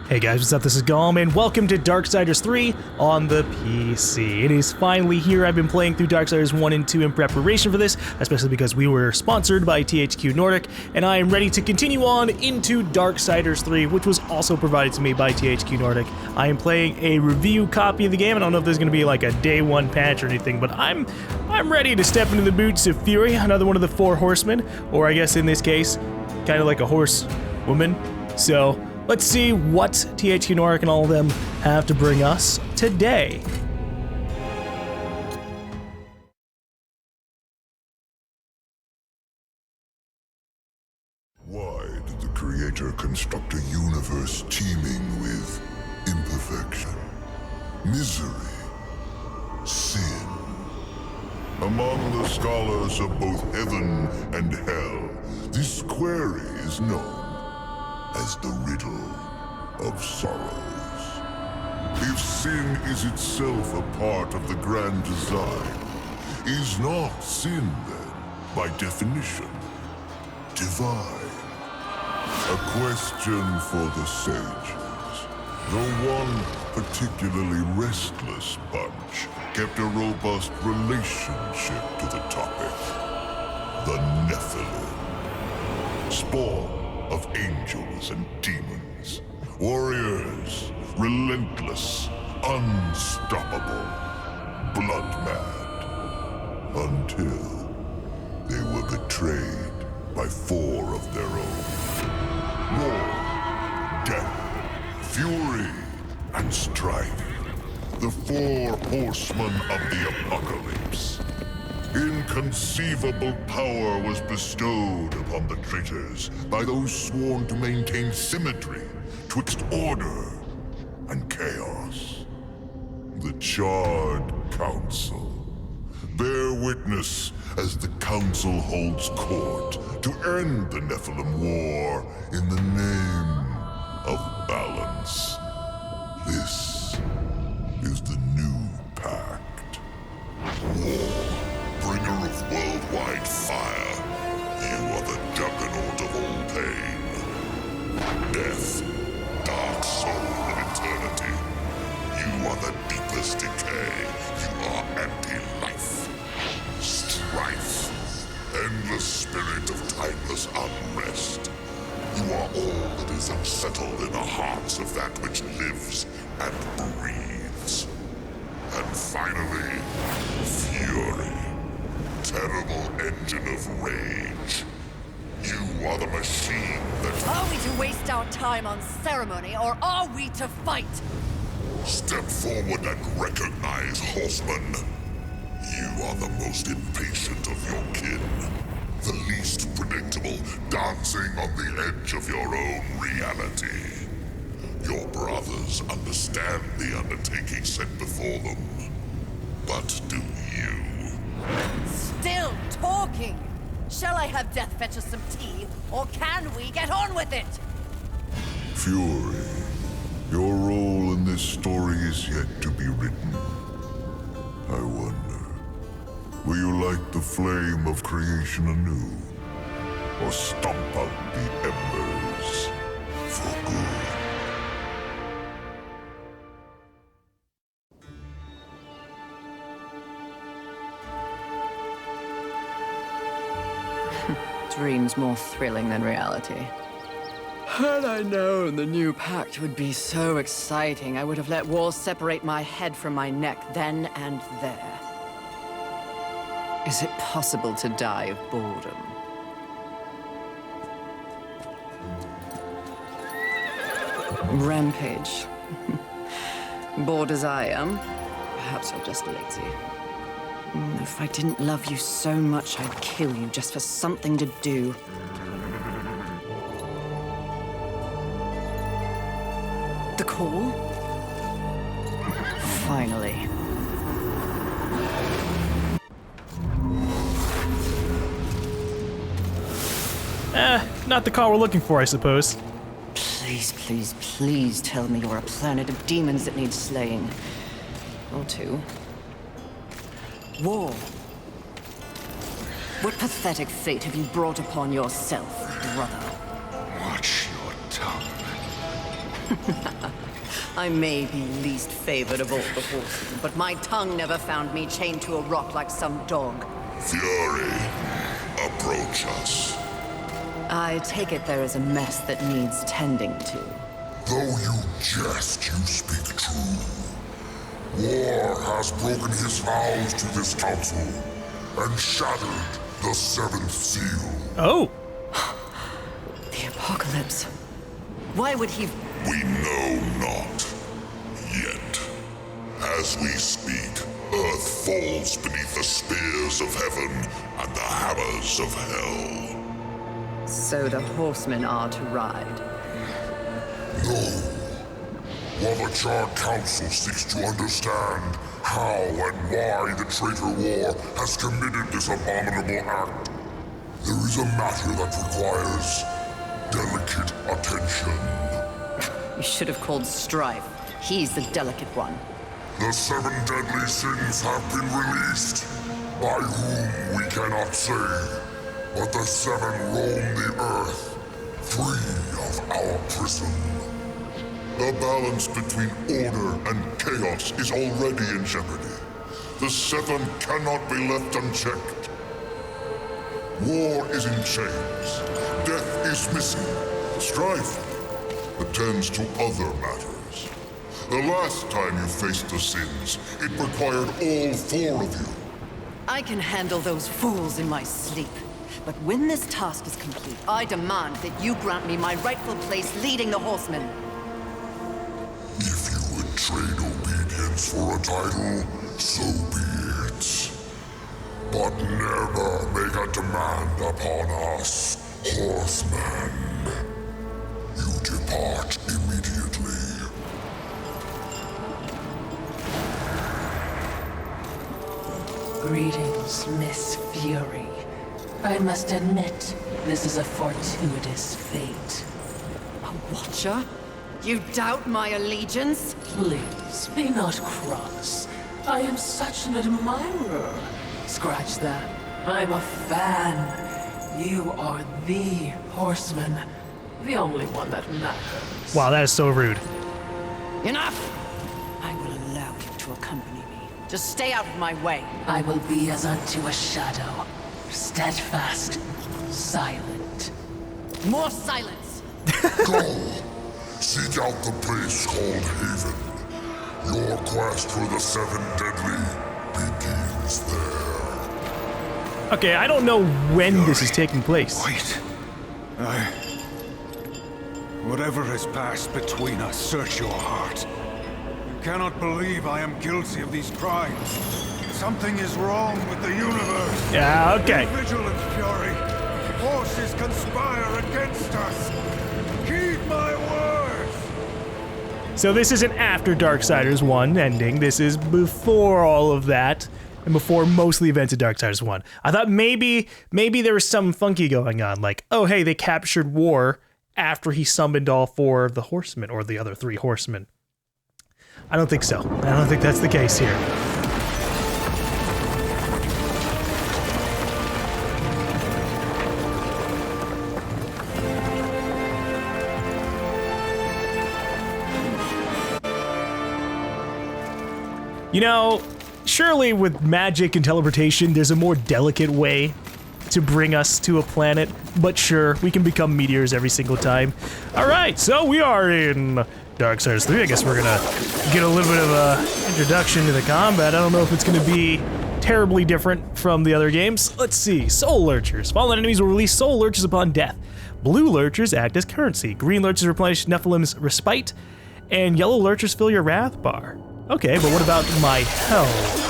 Hey guys, what's up? This is GaLm, and welcome to Darksiders 3 on the PC. It is finally here. I've been playing through Darksiders 1 and 2 in preparation for this, especially because we were sponsored by THQ Nordic, and I am ready to continue on into Darksiders 3, which was also provided to me by THQ Nordic. I am playing a review copy of the game. I don't know if there's going to be like a day one patch or anything, but I'm ready to step into the boots of Fury, another one of the four horsemen, or I guess in this case, kind of like a horse woman. So let's see what THQ Nordic and all of them have to bring us today. Why did the Creator construct a universe teeming with imperfection, misery, sin? Among the scholars of both heaven and hell, this query is known as the riddle of sorrows. If sin is itself a part of the grand design, is not sin then, by definition, divine? A question for the sages. The one particularly restless bunch kept a robust relationship to the topic. The Nephilim. Spawn of angels and demons. Warriors, relentless, unstoppable, blood-mad. Until they were betrayed by four of their own. War, death, fury, and strife. The four horsemen of the apocalypse. Inconceivable power was bestowed upon the traitors by those sworn to maintain symmetry twixt order and chaos. The Charred Council. Bear witness as the Council holds court to end the Nephilim War in the name of balance. This is the new pact. War. Bringer of worldwide fire, you are the juggernaut of all pain. Death, dark soul of eternity, you are the deepest decay, you are anti-life. Strife, endless spirit of timeless unrest, you are all that is unsettled in the hearts of that which lives and breathes. And finally, fury. Terrible engine of rage. You are the machine that... Are we to waste our time on ceremony, or are we to fight? Step forward and recognize, horseman. You are the most impatient of your kin. The least predictable, dancing on the edge of your own reality. Your brothers understand the undertaking set before them. But do you? Still talking! Shall I have Death fetch us some tea, or can we get on with it? Fury, your role in this story is yet to be written. I wonder, will you light the flame of creation anew, or stomp out the embers for good? Dreams more thrilling than reality. Had I known the new pact would be so exciting, I would have let war separate my head from my neck then and there. Is it possible to die of boredom? Rampage. Bored as I am, perhaps you're just lazy. If I didn't love you so much, I'd kill you just for something to do. The call? Finally. Not the call we're looking for, I suppose. Please, please, please tell me you're a planet of demons that needs slaying. Or two. War. What pathetic fate have you brought upon yourself, brother? Watch your tongue. I may be least favored of all the horsemen, but my tongue never found me chained to a rock like some dog. Fury, approach us. I take it there is a mess that needs tending to. Though you jest, you speak true. War has broken his vows to this council and shattered the seventh seal. Oh. The apocalypse. Why would he... We know not. Yet. As we speak, Earth falls beneath the spears of heaven and the hammers of hell. So the horsemen are to ride. No. While the Charred Council seeks to understand how and why the traitor war has committed this abominable act, there is a matter that requires delicate attention. You should have called Strife. He's the delicate one. The 7 deadly sins have been released, by whom we cannot say, but the 7 roam the earth, free of our prison. The balance between order and chaos is already in jeopardy. The 7 cannot be left unchecked. War is in chains. Death is missing. Strife attends to other matters. The last time you faced the sins, it required all 4 of you. I can handle those fools in my sleep. But when this task is complete, I demand that you grant me my rightful place leading the horsemen. If you would trade obedience for a title, so be it. But never make a demand upon us, horsemen. You depart immediately. Greetings, Miss Fury. I must admit, this is a fortuitous fate. A watcher? You doubt my allegiance? Please, be not cross. I am such an admirer. Scratch that. I'm a fan. You are the horseman. The only one that matters. Wow, that is so rude. Enough! I will allow you to accompany me. Just stay out of my way. I will be as unto a shadow. Steadfast. Silent. More silence! Go! Seek out the place called Haven. Your quest for the 7 deadly begins there. Okay, I don't know when this is taking place. Wait. Whatever has passed between us, search your heart. You cannot believe I am guilty of these crimes. Something is wrong with the universe. Yeah, okay. Be vigilant, Fury. Forces conspire against us. Heed my words. So this isn't after Darksiders 1 ending. This is before all of that. And before most of the events of Darksiders 1. I thought maybe there was something funky going on. Like, oh, hey, they captured War after he summoned all 4 of the horsemen, or the other 3 horsemen. I don't think so. I don't think that's the case here. You know, surely with magic and teleportation, there's a more delicate way to bring us to a planet, but sure, we can become meteors every single time. All right, so we are in Darksiders 3. I guess we're gonna get a little bit of a introduction to the combat. I don't know if it's gonna be terribly different from the other games. Let's see, Soul Lurchers. Fallen enemies will release Soul Lurchers upon death. Blue Lurchers act as currency. Green Lurchers replenish Nephilim's respite, and yellow Lurchers fill your wrath bar. Okay, but what about my health?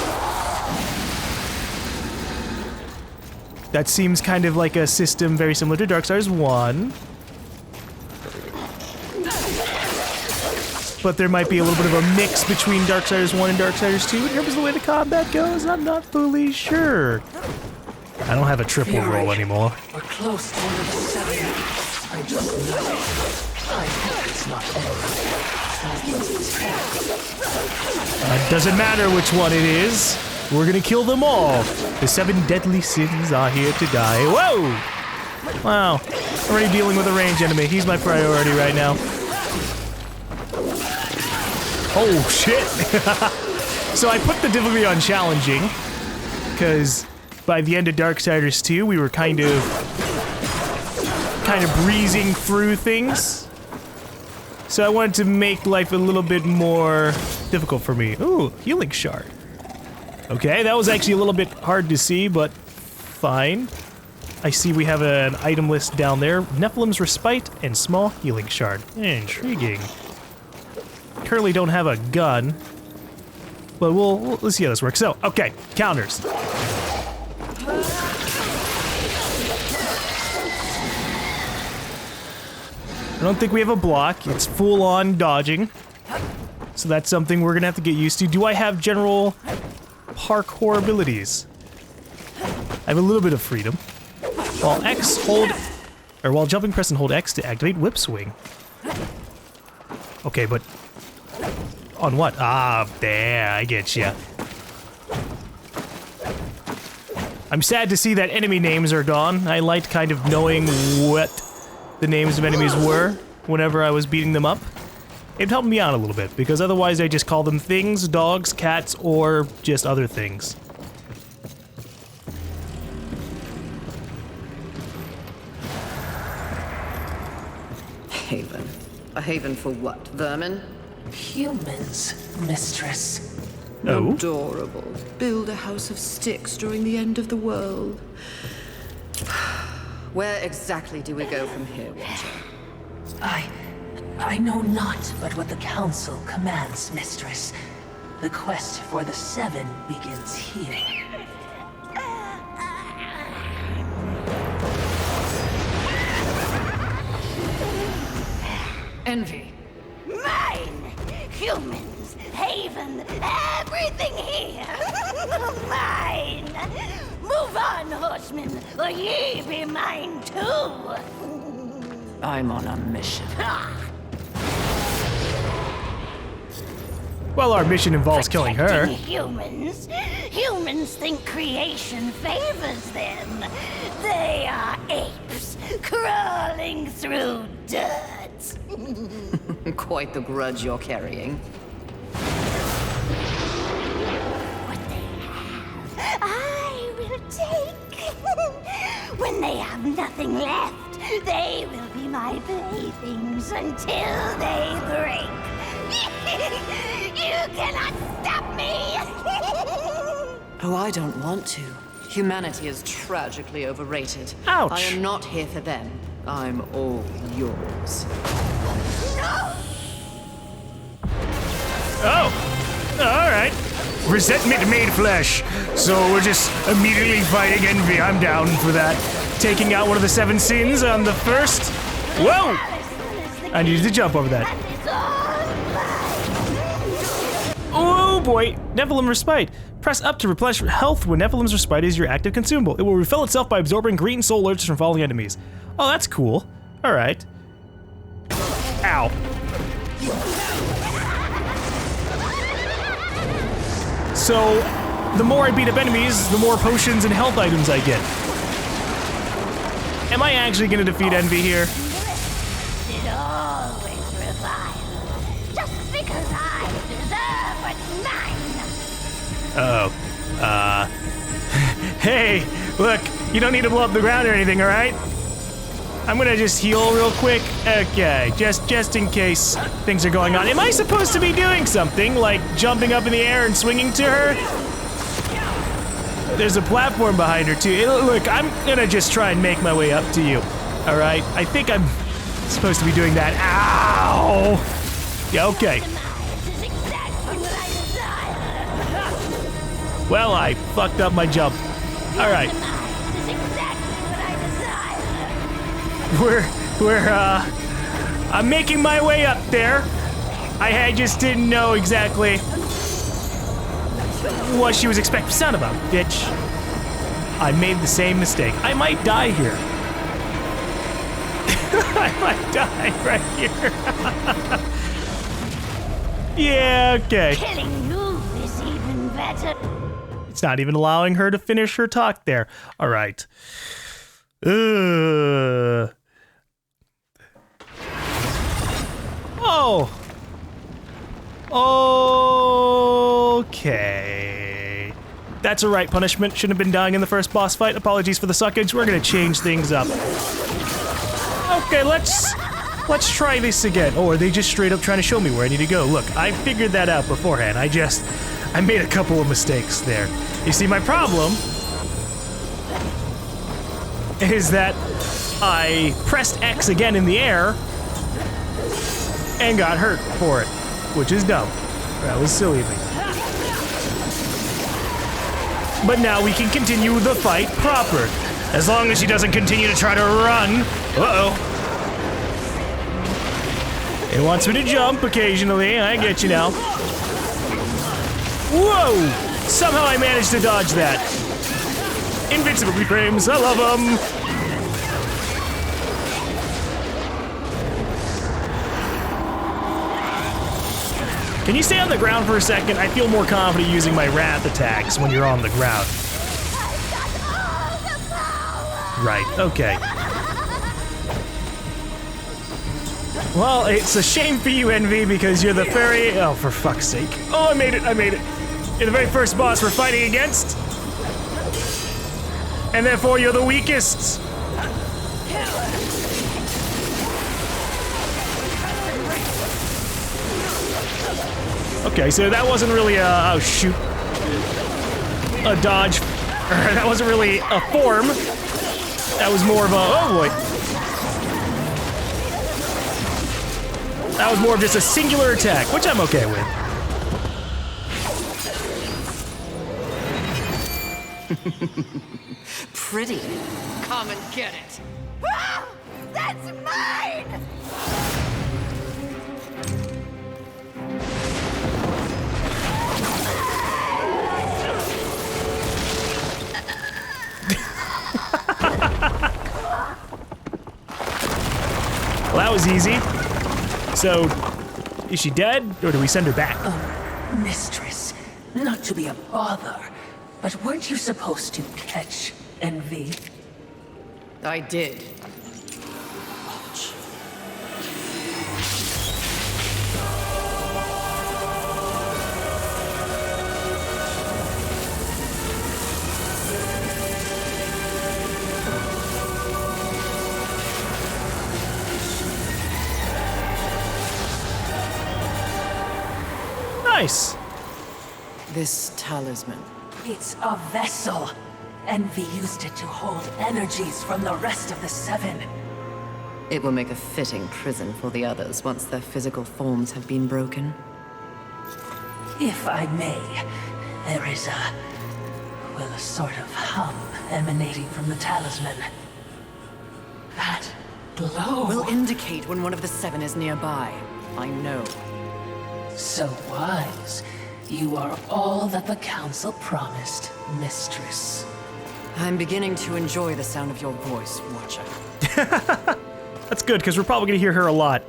That seems kind of like a system very similar to Darksiders 1. But there might be a little bit of a mix between Darksiders 1 and Darksiders 2 in terms of the way the combat goes. I'm not fully sure. I don't have a triple roll anymore. We're close to one of the 7. I just know. I hope it's not over. Doesn't matter which one it is. We're gonna kill them all. The 7 deadly sins are here to die. Whoa! Wow. Already dealing with a ranged enemy. He's my priority right now. Oh, shit. So I put the difficulty on challenging, because by the end of Darksiders 2, we were kind of breezing through things. So I wanted to make life a little bit more difficult for me. Ooh, healing shard. Okay, that was actually a little bit hard to see, but fine. I see we have an item list down there. Nephilim's Respite and Small Healing Shard. Intriguing. Currently don't have a gun, but let's see how this works. So, okay, counters. I don't think we have a block. It's full-on dodging. So that's something we're gonna have to get used to. Do I have general parkour abilities? I have a little bit of freedom. While jumping, press and hold X to activate Whip Swing. Okay, but on what? Ah, there, I get ya. I'm sad to see that enemy names are gone. I liked kind of knowing what the names of enemies were whenever I was beating them up. It helped me out a little bit, because otherwise I just call them things, dogs, cats, or just other things. Haven. A haven for what? Vermin? Humans, mistress. Oh? Adorable. Build a house of sticks during the end of the world. Where exactly do we go from here, Watcher? I know not but what the Council commands, mistress. The quest for the Seven begins here. Envy. Mine! Humans, haven, everything here! Mine! Move on, horsemen, or ye be mine too! I'm on a mission. Well, our mission involves killing her. Protecting humans? Humans think creation favors them. They are apes, crawling through dirt. Quite the grudge you're carrying. What they have, I will take. When they have nothing left, they will be my playthings until they break. You cannot stop me! Oh, I don't want to. Humanity is tragically overrated. Ouch. I am not here for them. I'm all yours. Oh, all right. Resentment made flesh. So we're just immediately fighting envy. I'm down for that. Taking out one of the 7 sins on the first. Whoa! I needed to jump over that. Oh boy, Nephilim Respite. Press up to replenish health when Nephilim's Respite is your active consumable. It will refill itself by absorbing green soul alerts from falling enemies. Oh, that's cool. All right. Ow. So, the more I beat up enemies, the more potions and health items I get. Am I actually gonna defeat Envy here? It always revive. Just because I deserve what's mine. Oh. Hey, look, you don't need to blow up the ground or anything, all right? I'm gonna just heal real quick. Okay, just in case things are going on. Am I supposed to be doing something, like jumping up in the air and swinging to her? There's a platform behind her, too. Look, I'm gonna just try and make my way up to you, all right? I think I'm supposed to be doing that. Ow! Yeah, okay. Well, I fucked up my jump. All right. I'm making my way up there. I just didn't know exactly what she was expecting. Son of a bitch. I made the same mistake. I might die here. I might die right here. Yeah, okay. Killing you is even better. It's not even allowing her to finish her talk there. All right. Oh. Okay. That's a right punishment. Shouldn't have been dying in the first boss fight. Apologies for the suckage. We're gonna change things up. Okay, let's try this again. Oh, are they just straight up trying to show me where I need to go? Look, I figured that out beforehand. I made a couple of mistakes there. You see, my problem is that I pressed X again in the air and got hurt for it, which is dumb. That was silly of me. But now we can continue the fight proper. As long as she doesn't continue to try to run. Uh-oh. It wants me to jump occasionally. I get you now. Whoa! Somehow I managed to dodge that. Invincible reframes. I love them. Can you stay on the ground for a second? I feel more confident using my wrath attacks when you're on the ground. Right, okay. Well, it's a shame for you, Envy, because you're the fairy. Oh, for fuck's sake. Oh, I made it. You're the very first boss we're fighting against. And therefore, you're the weakest. Okay, so that wasn't really a, oh shoot, a dodge. That wasn't really a form. That was more of a, oh boy. That was more of just a singular attack, which I'm okay with. Pretty. Come and get it. Ah, that's mine! Well, that was easy. So, is she dead, or do we send her back? Mistress, not to be a bother, but weren't you supposed to catch Envy? I did. Nice. This talisman. It's a vessel. Envy used it to hold energies from the rest of the seven. It will make a fitting prison for the others once their physical forms have been broken. If I may, there is a sort of hum emanating from the talisman. That glow. Will indicate when one of the seven is nearby. I know. So wise. You are all that the council promised, Mistress. I'm beginning to enjoy the sound of your voice, Watcher. That's good, because we're probably going to hear her a lot.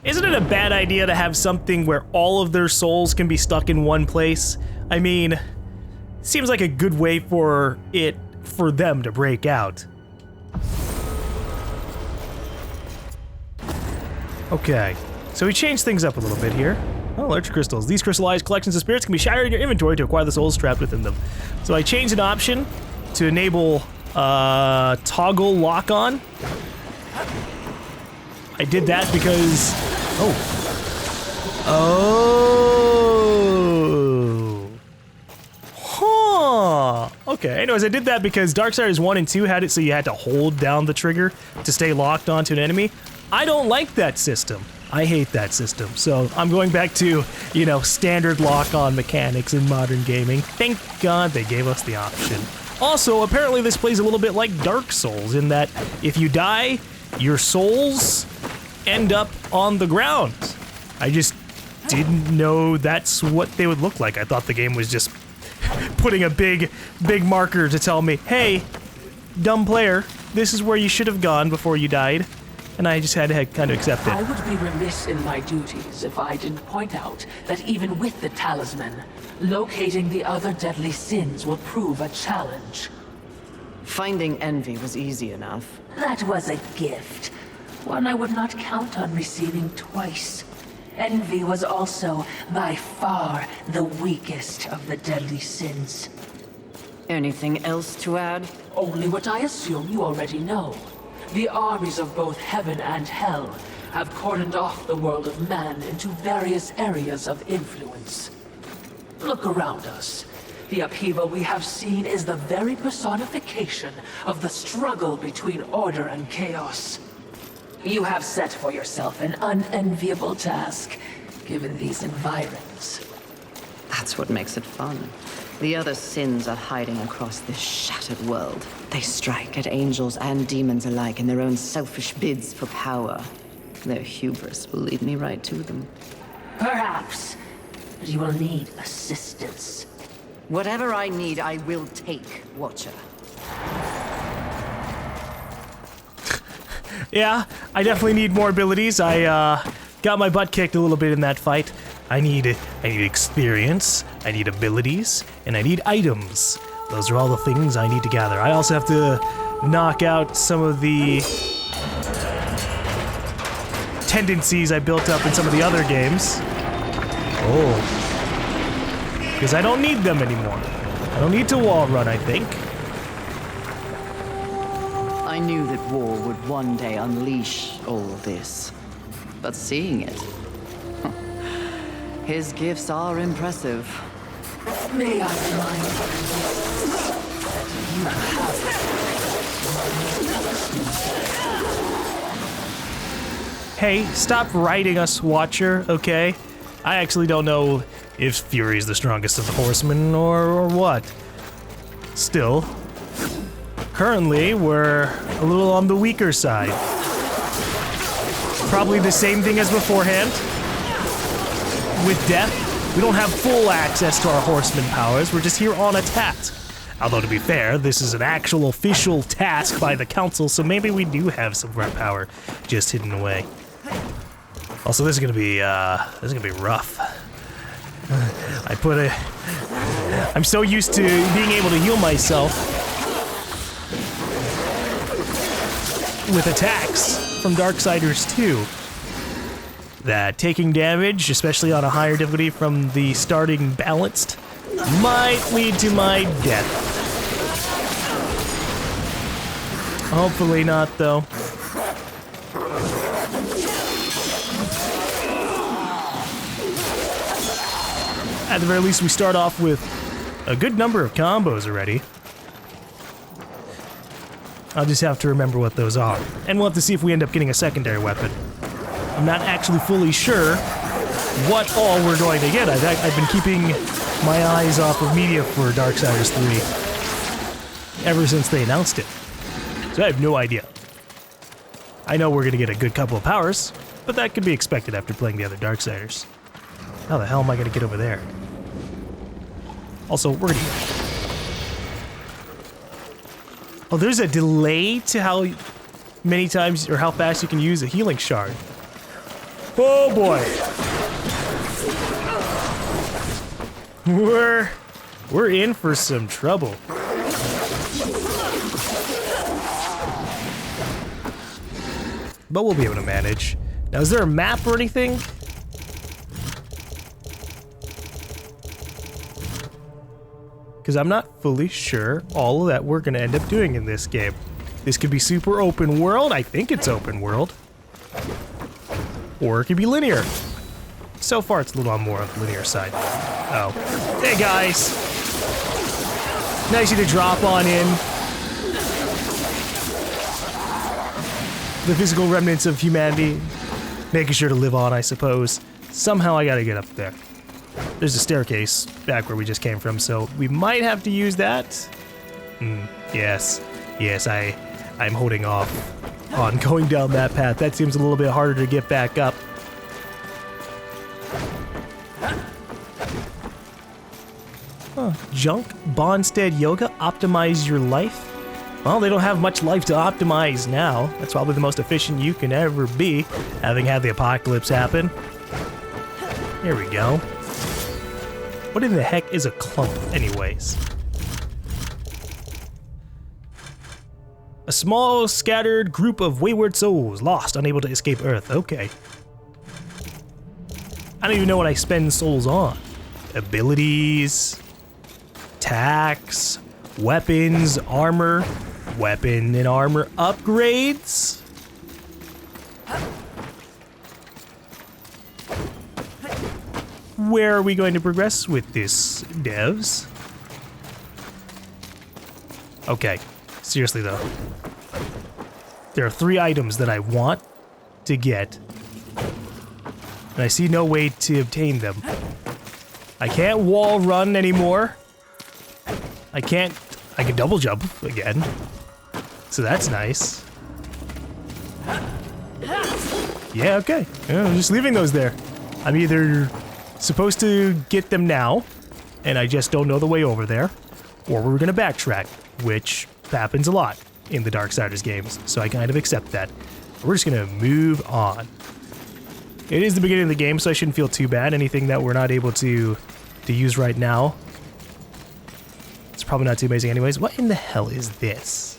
Isn't it a bad idea to have something where all of their souls can be stuck in one place? I mean, seems like a good way for them to break out. Okay, so we changed things up a little bit here. Oh, large crystals. These crystallized collections of spirits can be shattered in your inventory to acquire the souls trapped within them. So I changed an option to enable toggle lock-on. I did that because... Oh. Huh. Okay, anyways, I did that because Darksiders 1 and 2 had it so you had to hold down the trigger to stay locked onto an enemy. I don't like that system. I hate that system, so I'm going back to, you know, standard lock-on mechanics in modern gaming. Thank God they gave us the option. Also, apparently this plays a little bit like Dark Souls, in that if you die, your souls end up on the ground. I just didn't know that's what they would look like. I thought the game was just putting a big marker to tell me, hey, dumb player, this is where you should have gone before you died. And I just had to kind of accept it. I would be remiss in my duties if I didn't point out that even with the talisman, locating the other deadly sins will prove a challenge. Finding Envy was easy enough. That was a gift. One I would not count on receiving twice. envy was also, by far, the weakest of the deadly sins. Anything else to add? Only what I assume you already know. The armies of both heaven and hell have cordoned off the world of man into various areas of influence. Look around us. The upheaval we have seen is the very personification of the struggle between order and chaos. You have set for yourself an unenviable task, given these environs. That's what makes it fun. The other sins are hiding across this shattered world. They strike at angels and demons alike in their own selfish bids for power. Their hubris will lead me right to them. Perhaps, but you will need assistance. Whatever I need, I will take, Watcher. Yeah, I definitely need more abilities. I got my butt kicked a little bit in that fight. I need experience, I need abilities, and I need items. Those are all the things I need to gather. I also have to knock out some of the tendencies I built up in some of the other games. Oh. Because I don't need them anymore. I don't need to wall run, I think. I knew that war would one day unleash all this. But seeing it... his gifts are impressive. May I remind you that Hey, stop riding us, Watcher, okay? I actually don't know if Fury's the strongest of the horsemen or what. Still, currently, we're a little on the weaker side. Probably the same thing as beforehand. With death, we don't have full access to our horseman powers, we're just here on a task. Although to be fair, this is an actual official task by the council, so maybe we do have some of our power just hidden away. Also, this is gonna be rough. I'm so used to being able to heal myself with attacks from Darksiders 2. That taking damage, especially on a higher difficulty from the starting balanced, might lead to my death. Hopefully not, though. At the very least, we start off with a good number of combos already. I'll just have to remember what those are. And we'll have to see if we end up getting a secondary weapon. I'm not actually fully sure what all we're going to get. I've been keeping my eyes off of media for Darksiders 3 ever since they announced it. So I have no idea. I know we're going to get a good couple of powers, but that could be expected after playing the other Darksiders. How the hell am I going to get over there? Also, we're going to... Oh, there's a delay to how many times or how fast you can use a healing shard. Oh boy. We're in for some trouble. But we'll be able to manage. Now, is there a map or anything? Because I'm not fully sure all that we're going to end up doing in this game. This could be super open world. I think it's open world. Or it could be linear. So far, it's a little on more on the linear side. Oh. Hey, guys. Nice of you to drop on in. The physical remnants of humanity. Making sure to live on, I suppose. Somehow I gotta get up there. There's a staircase back where we just came from, so we might have to use that. Yes. Yes, I'm holding off on going down that path. That seems a little bit harder to get back up. Huh. Junk Bondstead Yoga, optimize your life. Well, they don't have much life to optimize now. That's probably the most efficient you can ever be, having had the apocalypse happen. Here we go. What in the heck is a clump, anyways? A small, scattered group of wayward souls, lost, unable to escape Earth. Okay. I don't even know what I spend souls on. Abilities, attacks, weapons, armor, weapon and armor upgrades. Where are we going to progress with this, devs? Okay, seriously though. There are 3 items that I want to get, and I see no way to obtain them. I can't wall run anymore. I can double jump again, so that's nice. Yeah, okay. I'm just leaving those there. I'm either supposed to get them now, and I just don't know the way over there, or we're gonna backtrack, which happens a lot in the Darksiders games, so I kind of accept that. We're just gonna move on. It is the beginning of the game, so I shouldn't feel too bad. Anything that we're not able to use right now, it's probably not too amazing anyways. What in the hell is this?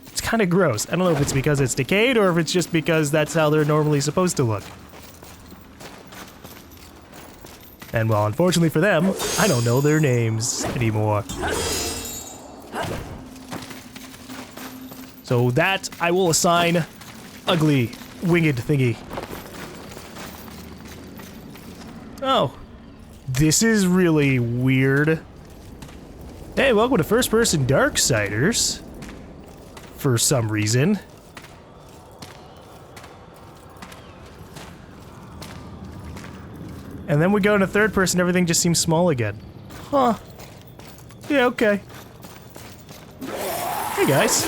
It's kind of gross. I don't know if it's because it's decayed or if it's just because that's how they're normally supposed to look. And well, unfortunately for them, I don't know their names anymore. So that I will assign ugly winged thingy. Oh, this is really weird. Hey, welcome to First Person Darksiders. For some reason. And then we go into third person, everything just seems small again. Huh. Yeah, okay. Hey guys.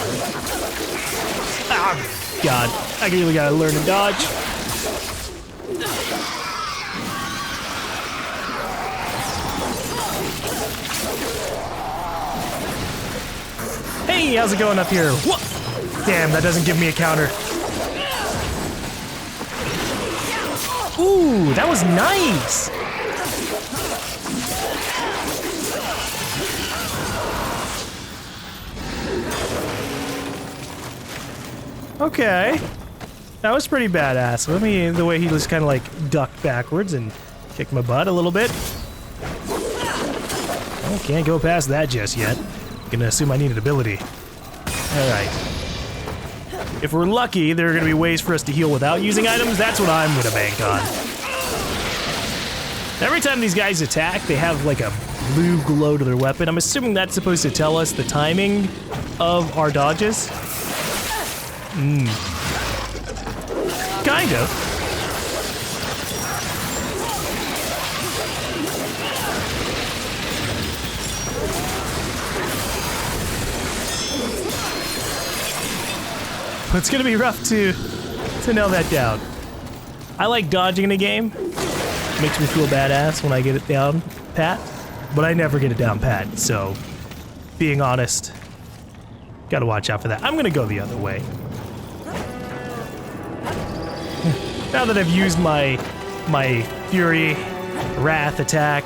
Ah, God. I really gotta learn to dodge. Hey, how's it going up here? Whoa! Damn, that doesn't give me a counter. Ooh, that was nice! Okay. That was pretty badass. Let me, the way he just kind of like ducked backwards and kicked my butt a little bit. Oh, can't go past that just yet. Gonna assume I need an ability. Alright. If we're lucky, there are gonna be ways for us to heal without using items. That's what I'm gonna bank on. Every time these guys attack, they have like a blue glow to their weapon. I'm assuming that's supposed to tell us the timing of our dodges. Kind of. But it's gonna be rough to nail that down. I like dodging in a game. It makes me feel badass when I get it down pat, but I never get it down pat, so being honest, gotta watch out for that. I'm gonna go the other way. Now that I've used my Fury Wrath attack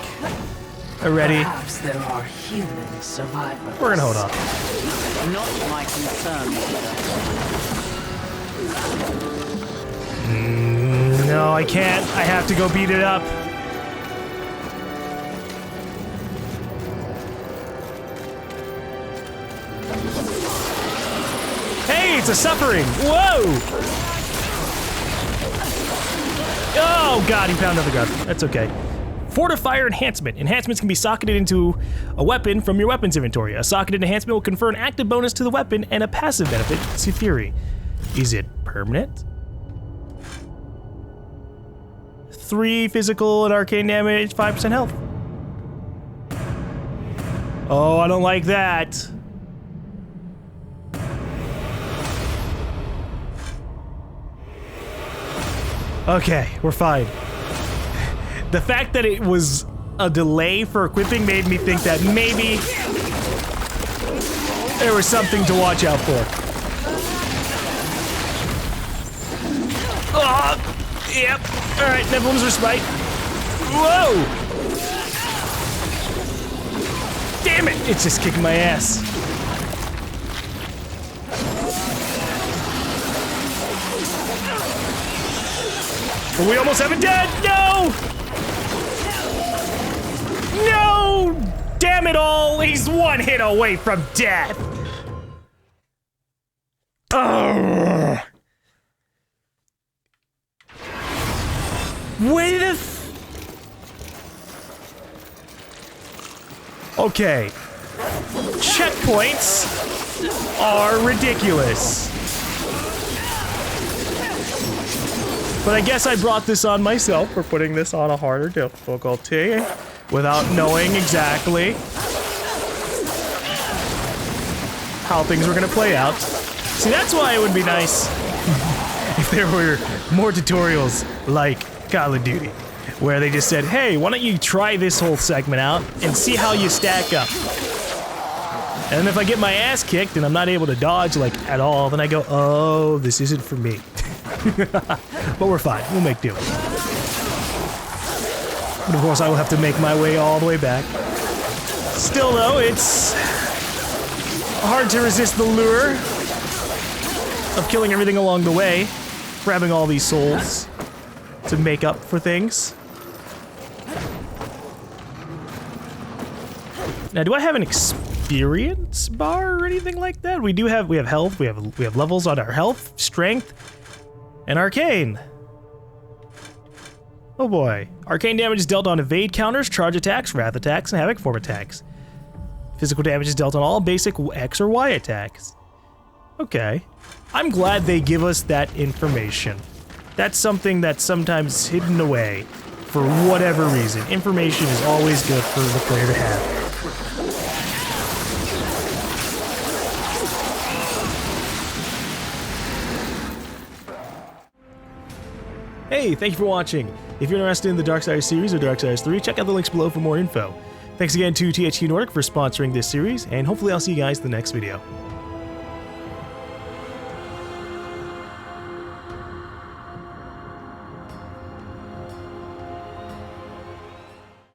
already, Perhaps there are human survivors. we're gonna hold on. Not my concern. No, I can't. I have to go beat it up. Hey, it's a suffering. Whoa! Oh, God, he found another gun. That's okay. Fortifier enhancement. Enhancements can be socketed into a weapon from your weapons inventory. A socketed enhancement will confer an active bonus to the weapon and a passive benefit to Fury. Is it permanent? 3 physical and arcane damage, 5% health. Oh, I don't like that. Okay, we're fine. The fact that it was a delay for equipping made me think that maybe there was something to watch out for. Oh, yep. All right, Nebulum's Respite. Whoa! Damn it! It's just kicking my ass. But we almost have it dead! No! No! Damn it all! He's one hit away from death! Ugh. Wait the Okay. Checkpoints are ridiculous. But I guess I brought this on myself for putting this on a harder difficulty without knowing exactly how things were gonna play out. See, that's why it would be nice if there were more tutorials like Call of Duty, where they just said, hey, why don't you try this whole segment out and see how you stack up. And if I get my ass kicked and I'm not able to dodge like at all, then I go, oh, this isn't for me. But we're fine, we'll make do. But of course I will have to make my way all the way back. Still though, it's hard to resist the lure of killing everything along the way, grabbing all these souls to make up for things. Now, do I have an experience bar or anything like that? We have health, we have levels on our health, strength, and arcane. Oh boy. Arcane damage is dealt on evade counters, charge attacks, wrath attacks, and havoc form attacks. Physical damage is dealt on all basic X or Y attacks. Okay. I'm glad they give us that information. That's something that's sometimes hidden away for whatever reason. Information is always good for the player to have. Hey, thank you for watching. If you're interested in the Darksiders series or Darksiders 3, check out the links below for more info. Thanks again to THQ Nordic for sponsoring this series, and hopefully I'll see you guys in the next video.